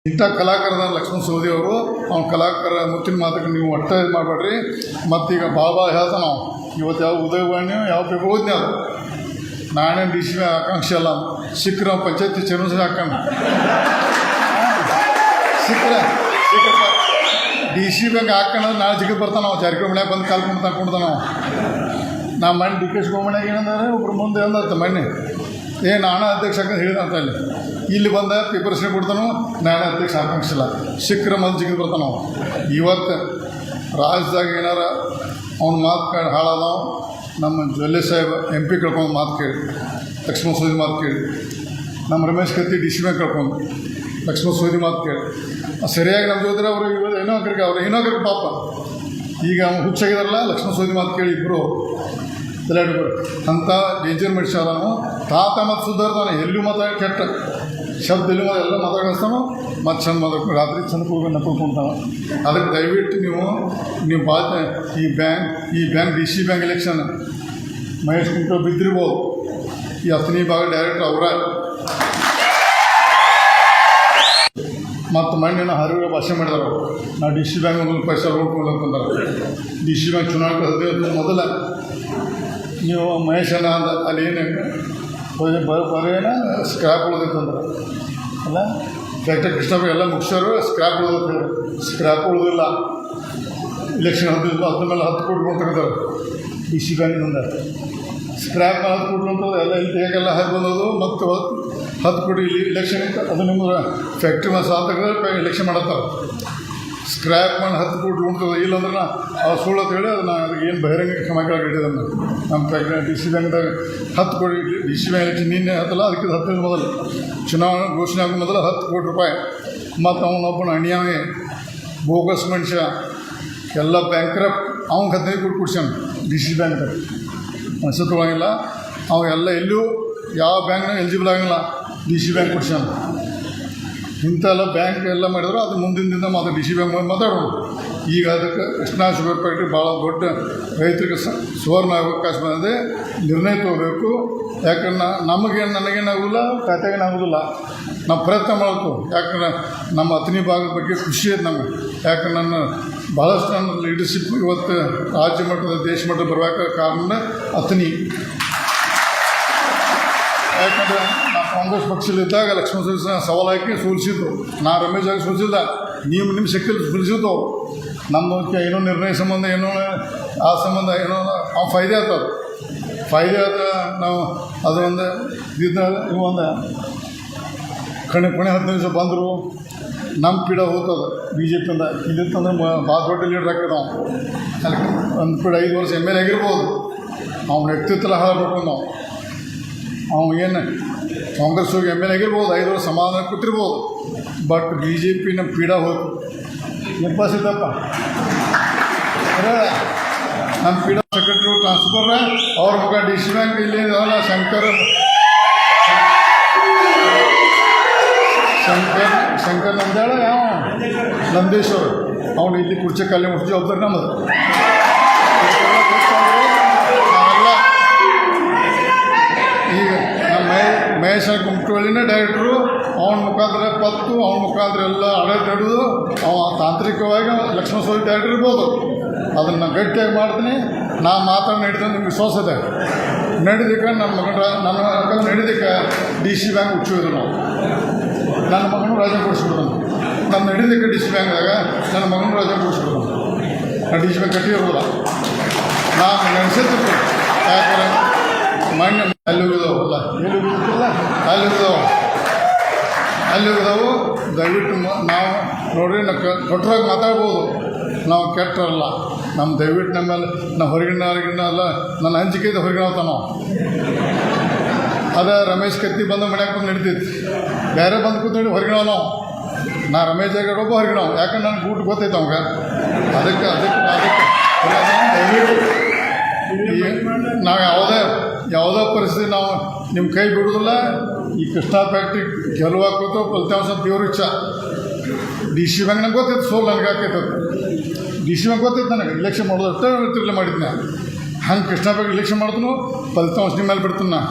ಇಂಥ ಕಲಾಕಾರದ ಲಕ್ಷ್ಮಣ ಸವದಿ ಅವರು ಅವ್ನ ಕಲಾಕಾರ ಮುತ್ತಿನ ಮಾತಕ್ಕೆ ನೀವು ಒಟ್ಟ ಇದು ಮಾಡಬೇಡ್ರಿ. ಮತ್ತೀಗ ಬಾಬಾ ಹೇಳ್ತಾನೆ ನಾವು ಇವತ್ತು ಯಾವ ಉದಯವಾಣಿ ಯಾವ ಪೇಪರ್ ಓದ್ನಿ ಅದು ನಾನೇ ಡಿ ಸಿ ಆಕಾಂಕ್ಷೆ ಅಲ್ಲ ಸಿಕ್ಕರೆ ಪಂಚಾಯತಿ ಚೇರ್ಮನ್ ಹಾಕೊಂಡು ಸಿಕ್ಕರೆ ಡಿ ಸಿ ಬ್ಯಾಂಕ್ ಹಾಕೊಂಡು ನಾಳೆ ಜಿಗಿದು ಬರ್ತಾನೆ ನಾವು ಜಾರಕಿಹೊಳಿ ಮನ್ಯಾಗ ಬಂದು ಕಾಲ್ಕೊಂಡು ತಗೊಂಡ್ತಾನೆ ನಾವು. ನಾ ಮಣ್ಣು ಡಿ ಕೆ ಶಿವಮಣ್ಯಾಗ ಏನಂದ್ರೆ ಒಬ್ರು ಮುಂದೆ ಅಂದತ್ತ ಮಣ್ಣೆ ನಾನೇ ಅಧ್ಯಕ್ಷ ಹಾಕೊಂಡು ಹೇಳಿದಂತ ಇಲ್ಲಿ ಬಂದ ಪ್ರಿಪರೇಷನ್ ಕೊಡ್ತಾನೋ ನಾನೇ ಅಧ್ಯಕ್ಷ ಆಕಾಂಕ್ಷಿಲ್ಲ ಸಿಕ್ಕರೆ ಮತ್ತೆ ಜಿಗಿದು ಬರ್ತಾನೆ ನಾವು. ಇವತ್ತು ರಾಜ್ಯದಾಗ ಏನಾರ ಅವ್ನ ಮಾತು ಕೇಳಿ ಹಾಳಾದವು. ನಮ್ಮ ಜೊಲ್ಲೆ ಸಾಹೇಬ್ ಎಂ ಪಿ ಕಳ್ಕೊಂಡು ಮಾತು ಕೇಳಿ ಲಕ್ಷ್ಮಣ ಸವದಿ ಮಾತು ಕೇಳಿ, ನಮ್ಮ ರಮೇಶ್ ಕತ್ತಿ ಡಿ ಸಿ ಬ್ಯಾಂಕ್ ಕಳ್ಕೊಂಡು ಲಕ್ಷ್ಮಣ ಸವದಿ ಮಾತು ಕೇಳಿ ಸರಿಯಾಗಿ ನಮ್ಮ ಜೊತೆ ಅವರು ಇವಾಗ ಏನೋ ಹಾಕರಿಗೆ ಪಾಪ ಈಗ ಹುಚ್ಚಾಗಿದಾರಲ್ಲ ಲಕ್ಷ್ಮಣ ಸವದಿ ಮಾತು ಕೇಳಿ ಇಬ್ಬರು ತಲೆಯಾಡಿದ್ರು ಅಂಥ ಡೇಂಜರ್ ಮನುಷ್ಯ ಅದಾನು. ತಾತ ಮತ್ತು ಸುಧಾರ್ತಾನೆ ಎಲ್ಲೂ ಮಾತ್ರ ಕೆಟ್ಟ ಶಬ್ದ ಎಲ್ಲಿ ಎಲ್ಲ ಮಾತಾಡಿಸ್ತಾನೋ ಮತ್ತು ಚಂದ ಮಾತಾಡ್ಕೊಂಡು ರಾತ್ರಿ ಚಂದ ಕೂತ್ಕೊಂಡು ನಕ್ಕೊಳ್ತಾನೆ. ಅದಕ್ಕೆ ದಯವಿಟ್ಟು ನೀವು ಈ bank D C bank election Mahesh ಕುಂಟೋ ಬಿದ್ದಿರ್ಬೋದು. ಈ ಹತ್ತನೇ ಭಾಗ ಡೈರೆಕ್ಟರ್ ಅವರ ಮತ್ತು ಮಣ್ಣಿನ ಹರಿವು ಭಾಷೆ ಮಾಡಿದಾರೆ. ನಾವು ಡಿ ಸಿ ಬ್ಯಾಂಕ್ ಒಂದು ಪೈಸೆ ನೋಡ್ಕೊಂಡು ಅಂತಂದ್ರೆ ಡಿ ಸಿ ಬ್ಯಾಂಕ್ ಚುನಾವಣೆ 15 ಮೊದಲ ನೀವು ಮಹೇಶನ ಅಂದ ಅಲ್ಲಿ ಏನು ಬರೇನ ಸ್ಕ್ರ್ಯಾಪ್ ಉಳಿದಿತ್ತಂದ್ರೆ ಅಲ್ಲ ಫ್ಯಾಕ್ಟ್ರಿ ಕೃಷ್ಣಪ್ಪ ಎಲ್ಲ ಮುಗಿಸೋರು ಸ್ಕ್ರ್ಯಾಪ್ ಉಳಿದ ಸ್ಕ್ರ್ಯಾಪ್ ಉಳಿದಿಲ್ಲ. ಇಲೆಕ್ಷನ್ ಅದ್ರ ಮೇಲೆ 10 ಕೋಟಿ ನೋಟ್ ತೆಗೆದಾರೆ ಡಿ ಸಿ ಬ್ಯಾಂಕಿನಿಂದ. ಸ್ಕ್ರ್ಯಾಪ್ 10 ಕೋಟಿ ನೋಟ್ ಎಲ್ಲ ಇಲ್ಲಿ ಹೇಗೆಲ್ಲ ಹರಿದು ಬಂದದು ಮತ್ತು 10 ಕೋಟಿ ಇಲ್ಲಿ ಇಲೆಕ್ಷನ್ ಇತ್ತು. ಅದು ನಿಮ್ಗೆ ಫ್ಯಾಕ್ಟ್ರಿ ಮೇಲೆ ಸಾಲ ತೆಗೆದ್ರೆ ಇಲೆಕ್ಷನ್ ಮಾಡತ್ತಾರೆ. ಸ್ಕ್ರ್ಯಾಪ್ ಮಾಡಿ 10 ಕೋಟಿ ಉಂಟದ ಇಲ್ಲಾಂದ್ರೆ ಅವ್ರು ಸುಳ್ಳು ಅಂತ ಹೇಳಿ ಅದನ್ನು ಏನು ಬಹಿರಂಗ ಕ್ರಮ ಕೆಳಗಿಟ್ಟಿದ್ದನ್ನು ನಮ್ಮ ಫ್ಯಾಕ್ಟ್ರಿ ಡಿ ಸಿ ಬ್ಯಾಂಕ್ದಾಗ 10 ಕೋಟಿ ಡಿ ಸಿ ಬ್ಯಾಂಕ್ ಎಲೆಕ್ಷನ್ ನಿನ್ನೆ ಹತ್ತಲ್ಲ ಅದಕ್ಕೆ 10 ಮೊದಲು ಚುನಾವಣೆ ಘೋಷಣೆ ಆಗೋ ಮೊದಲು 10 ಕೋಟಿ ರೂಪಾಯಿ. ಮತ್ತು ಅವನೊಬ್ಬನ ಅಣಿಯಾವೆ ಬೋಗಸ್ ಮನುಷ್ಯ ಎಲ್ಲ ಬ್ಯಾಂಕ್ರಪ್ಟ್ ಅವ್ನಿಗೆ 15 ಕೋಟಿ ಕೊಡ್ಸ್ಯಾನ ಡಿ ಸಿ ಬ್ಯಾಂಕ್ದಾಗ ಅನ್ಸತ್ತೊಳಗಿಲ್ಲ. ಅವ ಎಲ್ಲ ಎಲ್ಲೂ ಯಾವ ಬ್ಯಾಂಕ್ನಾಗ ಎಲಿಜಿಬಲ್ ಆಗಿಲ್ಲ ಡಿ ಸಿ ಬ್ಯಾಂಕ್ ಕೊಡ್ಸ್ಯಾನ. ಇಂಥೆಲ್ಲ ಬ್ಯಾಂಕ್ ಎಲ್ಲ ಮಾಡಿದ್ರು ಅದು ಮುಂದಿನ ದಿನ ಮಾತ್ರ ಡಿ ಸಿ ಬ್ಯಾಂಕ್ ಮಾತಾಡೋದು. ಈಗ ಅದಕ್ಕೆ ಕೃಷ್ಣಾ ಶುಗರ್ ಫ್ಯಾಕ್ಟ್ರಿ ಭಾಳ ದೊಡ್ಡ ರೈತರಿಗೆ ಸುವರ್ಣ ಅವಕಾಶ ಬಂದಿದೆ. ನಿರ್ಣಯ ತೊಗೋಬೇಕು. ಯಾಕಂದ್ರೆ ನನಗೇನಾಗೋದಿಲ್ಲ ಖಾತೆಗೇನಾಗೋದಿಲ್ಲ. ನಾವು ಪ್ರಯತ್ನ ಮಾಡಬೇಕು. ಯಾಕಂದ್ರೆ ನಮ್ಮ ಹತ್ತನೇ ಭಾಗದ ಬಗ್ಗೆ ಖುಷಿ ಐತೆ ನಮಗೆ. ಯಾಕಂದ್ರೆ ಭಾಳಷ್ಟು ನನ್ನ ಲೀಡರ್ಶಿಪ್ ಇವತ್ತು ರಾಜ್ಯ ಮಟ್ಟದ ದೇಶ ಮಟ್ಟದ ಬರಬೇಕಾದ ಕಾರಣ ಹತ್ತನೇ. ಯಾಕಂದರೆ ನಾವು ಕಾಂಗ್ರೆಸ್ ಪಕ್ಷದಲ್ಲಿದ್ದಾಗ ಲಕ್ಷ್ಮಣ ಸವದಿ ಸವಾಲು ಹಾಕಿ ಸೋಲಿಸಿದ್ರು. ನಾ ರಮೇಶ್ ಆಗಿ ಸೋಲಿಸಿಲ್ಲ, ನೀವು ನಿಮ್ಮ ಶಕ್ತಿಯಲ್ಲಿ ಸೋಲಿಸಿದ್ದು. ನಮ್ಮ ಏನೋ ನಿರ್ಣಯ ಸಂಬಂಧ ಏನೋ ಆ ಸಂಬಂಧ ಏನೋ ಅವ್ನು ಫಾಯ್ದೆ ಆಗ್ತದೆ. ಫಾಯ್ದೆ ಆದ ನಾವು ಅದು ಒಂದು ಇವು ಒಂದು ಕೊನೆ 15 ದಿವಸ ಬಂದರು ನಮ್ಮ ಪೀಡ ಹೋಗ್ತದೆ ಬಿ ಜೆ ಪಿಯಿಂದ. ಇಲ್ಲಿತ್ತಂದ್ರೆ ಭಾಳ ದೊಡ್ಡ ಲೀಡರ್ ಆಗ್ತದೆ. ನಾವು ಅಲ್ಲಿ ಒಂದು ಪೀಡ 5 ವರ್ಷ ಎಮ್ ಎಲ್ ಎ ಆಗಿರ್ಬೋದು. ಅವ್ನ ವ್ಯಕ್ತಿತ್ವ ಹಾಳಬೇಕು. ನಾವು ಏನು ಕಾಂಗ್ರೆಸ್ ಹೋಗಿ ಎಮ್ ಎಲ್ ಎ ಆಗಿರ್ಬೋದು, 5 ವರ್ಷ ಸಮಾಧಾನ ಕೊಟ್ಟಿರ್ಬೋದು. ಬಟ್ ಬಿ ಜೆ ಪಿ ನಮ್ಮ ಪೀಡ ಹೋಯ್ತು. ನೆನಪಾಸಿದ್ದಪ್ಪ ನಮ್ಮ ಪೀಡ ಸೆಕ್ರೆಟ್ರಿ ಟ್ರಾನ್ಸ್ಫರ್ ಅವ್ರ ಮಗ ಡಿ ಸಿ ಬ್ಯಾಂಕ್ ಇಲ್ಲಿ ಇದಲ್ಲ ಶಂಕರ್ ನಂದ್ಯಾಳ ಯಾವ ನಂದೇಶ್ವರ್ ಅವನು ಇಲ್ಲಿ ಕುರ್ಚಿ ಖಾಲಿ ಮುಟ್ಟು ಜವಾಬ್ದಾರಿ ನಮ್ಮದು. ಈಗ ನಮ್ಮ ಮಹೇಶ ಕುಮಟಳ್ಳಿನೇ ಡೈರೆಕ್ಟ್ರು. ಅವನ ಮುಖಾಂತರ ಅವನ ಮುಖಾಂತರ ಎಲ್ಲ ಆಡಳಿತ ಹಿಡಿದು ಅವ ತಾಂತ್ರಿಕವಾಗಿ ಲಕ್ಷ್ಮಣ ಸವದಿ ಡೈರೆಕ್ಟರ್ ಇರ್ಬೋದು. ಅದನ್ನು ಗಟ್ಟಿಯಾಗಿ ಮಾಡ್ತೀನಿ. ನಾ ಮಾತಾಡಿ ನಡೆದ ನಿಮ್ಗೆ ವಿಶ್ವಾಸ ಇದೆ. ನಡೆದಕ್ಕೆ ನನ್ನ ಮಗನ ನಡೆದಕ್ಕೆ ಡಿ ಸಿ ಬ್ಯಾಂಕ್ ಹುಚ್ಚಿದ್ರು ನಾವು. ನನ್ನ ಮಗನೂ ರಾಜ ಕೊಡಿಸ್ಬಿಡೋಣ. ನಮ್ಮ ನಡೆದಕ್ಕೆ ಡಿ ಸಿ ಬ್ಯಾಂಕ್ದಾಗ ನನ್ನ ಮಗನೂ ರಾಜ ಕೊಡಿಸ್ಬಿಡೋಣ. ಡಿ ಸಿ ಬ್ಯಾಂಕ್ ಕಟ್ಟಿರೋದಿಲ್ಲ ನಾನು ನೆನೆಸಿರ್ತೀನಿ. ಯಾಕಂದ್ರೆ ಮಣ್ಣು ಅಲ್ಲಿ ಹೋಗಿದಾವಲ್ಲ ಅಲ್ಲಿ ಹೋಗಿದಾವು. ದಯವಿಟ್ಟು ನಾವು ನೋಡ್ರಿ ಕೊಟ್ಟರಾಗ ಮಾತಾಡ್ಬೋದು. ನಾವು ಕೆಟ್ಟರಲ್ಲ. ನಮ್ಮ ದಯವಿಟ್ಟು ನಮ್ಮೇಲೆ ನಾವು ಹೊರಗಿನ ಅಲ್ಲ ನನ್ನ ಹಂಚಿಕೆ ಇದೆ ಹೊರಗಿನ ಹೋಗ್ತಾವ ನಾವು. ಅದೇ ರಮೇಶ್ ಕತ್ತಿ ಬಂದು ಮನ್ಯಾಗ ಬಂದು ನಡೀತೈತಿ. ಬೇರೆ ಬಂದು ಕೂತ್ಕೊಂಡು ಹೊರಗಿನ ನಾವು. ನಾ ರಮೇಶ್ ಜಾಗಡೊಬ್ಬ ಹೊರಗಿನ. ಯಾಕಂದ್ರೆ ನನಗೆ ಊಟ ಗೊತ್ತೈತೆ ಅವಾಗ. ಅದಕ್ಕೆ ದಯವಿಟ್ಟು ನಾವು ಯಾವುದೇ ಪರಿಸ್ಥಿತಿ ನಾವು ನಿಮ್ಮ ಕೈ ಬಿಡೋದಿಲ್ಲ. ಈ ಕೃಷ್ಣಾ ಫ್ಯಾಕ್ಟ್ರಿ ಗೆಲುವಾಕೋತು ಫಲಿತಾಂಶ ದೇವ್ರ ಇಚ್ಛ. ಡಿ ಸಿ ಬ್ಯಾಂಕ್ ನಂಗೆ ಗೊತ್ತಿತ್ತು ಸೋಲ್ ನನಗೆ ಹಾಕೈತದ. ಡಿ ಸಿ ಬ್ಯಾಂಕ್ ಗೊತ್ತಿತ್ತು ನನಗೆ ಇಲೆಕ್ಷನ್ ಮಾಡೋದಷ್ಟೇ ತಿರ್ಲೆ ಮಾಡಿದ್ನ. ಹಂಗೆ ಕೃಷ್ಣಾ ಫ್ಯಾಕ್ಟ್ರಿ ಇಲೆಕ್ಷನ್ ಮಾಡಿದ್ನು ಫಲಿತಾಂಶ ನಿಮ್ಮ ಮೇಲೆ ಬಿಡ್ತೀನಿ ನಾ.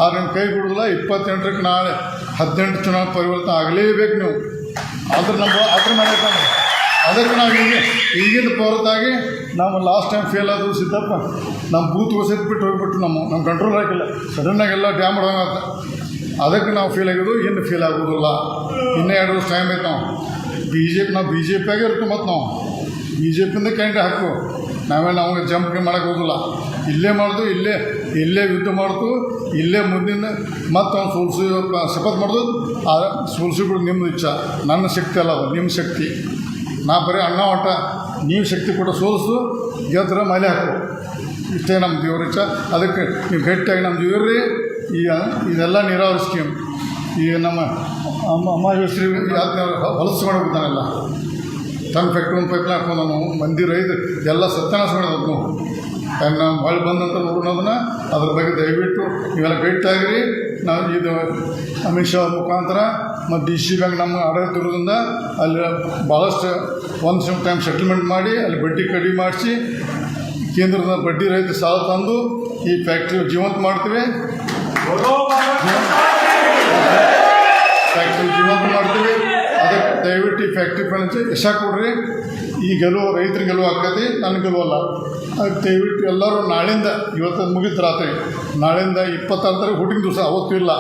ಆದ್ರೆ ನಿಮ್ಮ ಕೈ ಬಿಡೋದಿಲ್ಲ. 28ಕ್ಕೆ ನಾಳೆ 18 ಚುನಾವಣೆ ಪರಿವರ್ತನೆ ಆಗಲೇಬೇಕು ನೀವು. ಅದ್ರ ಮೇಲೆ ಐತಂದ್ರೆ ಅದಕ್ಕೆ ನಾವು ಈಗಿನ ಹೊರತಾಗಿ ನಾವು ಲಾಸ್ಟ್ ಟೈಮ್ ಫೇಲ್ ಆದರೂ ಸಿದ್ದಪ್ಪ ನಮ್ಮ ಬೂತ್ ಬಿಟ್ಟು ಹೋಗ್ಬಿಟ್ಟು ನಮ್ಮ ಕಂಟ್ರೋಲ್ ಆಗಿಲ್ಲ ಸಡನ್ನಾಗೆಲ್ಲ ಡ್ಯಾಮ್ ಹೊಡೋಂಗಾತ ಅದಕ್ಕೆ ನಾವು ಫೇಲ್ ಆಗಿದ್ದು ಇನ್ನು ಫೇಲ್ ಆಗೋದಿಲ್ಲ ಇನ್ನೂ 2 ವರ್ಷ ಟೈಮ್ ಐತೆ ನಾವು ಬಿ ಜೆ ಪಿಯಾಗೆ ಇರ್ತೀವಿ ಮತ್ತು ನಾವು ಬಿ ಜೆ ಪಿಯಿಂದ ಕ್ಯಾಂಡಿಡೇಟ್ ಹಾಕು ನಾವು ಜಂಪ್ ಮಾಡೋಕ್ಕೆ ಹೋಗೋಲ್ಲ ಇಲ್ಲೇ ಮಾಡ್ದು ಇಲ್ಲೇ ಯುದ್ಧ ಮಾಡ್ತು ಇಲ್ಲೇ ಮುಂದಿನ ಮತ್ತು ಅವ್ನು ಸೋಲ್ಸಿ ಶಪಥ ಮಾಡ್ದು ಸೋಲ್ಸಿಬಿಡು ನಿಮ್ಮದು ಇಚ್ಛ ನನ್ನ ಶಕ್ತಿ ಅಲ್ಲ ಅದು ನಿಮ್ಮ ಶಕ್ತಿ ನಾ ಬರೀ ಅಣ್ಣ ಒಟ್ಟ ನೀವು ಶಕ್ತಿ ಕೊಟ್ಟು ಸೋಲಿಸು ಗೆದ್ರೆ ಮಲೆ ಹಾಕು ಇಷ್ಟೇ ನಮ್ಮ ದೇವ್ರ ಇಚ್ಛ ಅದಕ್ಕೆ ನೀವು ಗಟ್ಟಿಯಾಗಿ ನಮ್ಮ ದೇವ್ರಿ ಈಗ ಇದೆಲ್ಲ ನೀರಾವರಿ ಸ್ಕೀಮ್ ಈಗ ನಮ್ಮ ಅಮ್ಮ ಹೆಸರು ಹೊಲಸ್ಕೊಂಡು ಹೋಗ್ತಾನೆಲ್ಲ ತನ್ನ ಫ್ಯಾಕ್ಟ್ರಿ ಒಂದು ಪೈಪ್ಲೈನ್ ಹಾಕೊಂಡು ನಾವು ಮಂದಿ ರೈತ ಎಲ್ಲ ಸತ್ಯನಾಶ ಮಾಡೋದು ನಾವು ಮಳೆ ಬಂದಂತ ನೋಡೋದನ್ನ ಅದ್ರ ಬಗ್ಗೆ ದಯವಿಟ್ಟು ನೀವೆಲ್ಲ ಭೇಟಿಯಾಗಿರಿ ನಾವು ಇದು ಅಮಿತ್ ಶಾ ಮುಖಾಂತರ ಮತ್ತು DC ಬ್ಯಾಂಕ್ ನಮ್ಮ ಆಡಳಿತ ಇರೋದ್ರಿಂದ ಅಲ್ಲಿ ಭಾಳಷ್ಟು ಒಂದು ಟೈಮ್ ಸೆಟಲ್ಮೆಂಟ್ ಮಾಡಿ ಅಲ್ಲಿ ಬಡ್ಡಿ ಕಡಿಮೆ ಮಾಡಿಸಿ ಕೇಂದ್ರದ ಬಡ್ಡಿ ರಹಿತ ಸಾಲ ತಂದು ಈ ಫ್ಯಾಕ್ಟ್ರಿ ಜೀವಂತ ಮಾಡ್ತೀವಿ ಅದಕ್ಕೆ ದಯವಿಟ್ಟು ಈ ಫ್ಯಾಕ್ಟ್ರಿ ಫೈನಾನ್ಸ್ ಯಶ ಕೊಡ್ರಿ ಈ ಗೆಲುವು ರೈತರ ಗೆಲುವು ಆಗ್ತೈತಿ ನನ್ನ ಗೆಲುವಲ್ಲ ಅದಕ್ಕೆ ದಯವಿಟ್ಟು ಎಲ್ಲರೂ ನಾಳೆಯಿಂದ ಇವತ್ತು ಮುಗಿತು ರಾತ್ರಿ ನಾಳೆಯಿಂದ 26 ತಾರೀಕು ಹುಟ್ಟಿನ ದಿವಸ ಅವತ್ತು ಇಲ್ಲ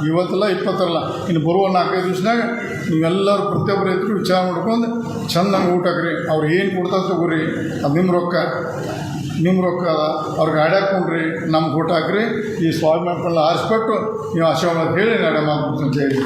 ಇವತ್ತೆಲ್ಲ 26 ಇನ್ನು ಬರುವ 4-5 ದಿವಸನಾಗ ನೀವೆಲ್ಲರೂ ಪ್ರತಿಯೊಬ್ಬರು ರೈತರು ವಿಚಾರ ಮಾಡ್ಕೊಂಡು ಚೆಂದಂಗೆ ಊಟ ಹಾಕ್ರಿ ಅವ್ರು ಏನು ಕೊಡ್ತಾರೆ ತಗೋರಿ ಅದು ನಿಮ್ಮ ರೊಕ್ಕ ಅವ್ರಿಗೆ ಆಡ್ಯಾಕೊಂಡ್ರಿ ನಮ್ಗೆ ಊಟ ಹಾಕ್ರಿ ಈ ಸ್ವಾಭಿಮಾನ ಆರಿಸ್ಬಿಟ್ಟು ನೀವು ಆಶೀರ್ವಾದ ಹೇಳಿ ನಾಳೆ ಮಾಡ್ಬಿಡ್ತೀನಿ ಅಂತ ಹೇಳಿ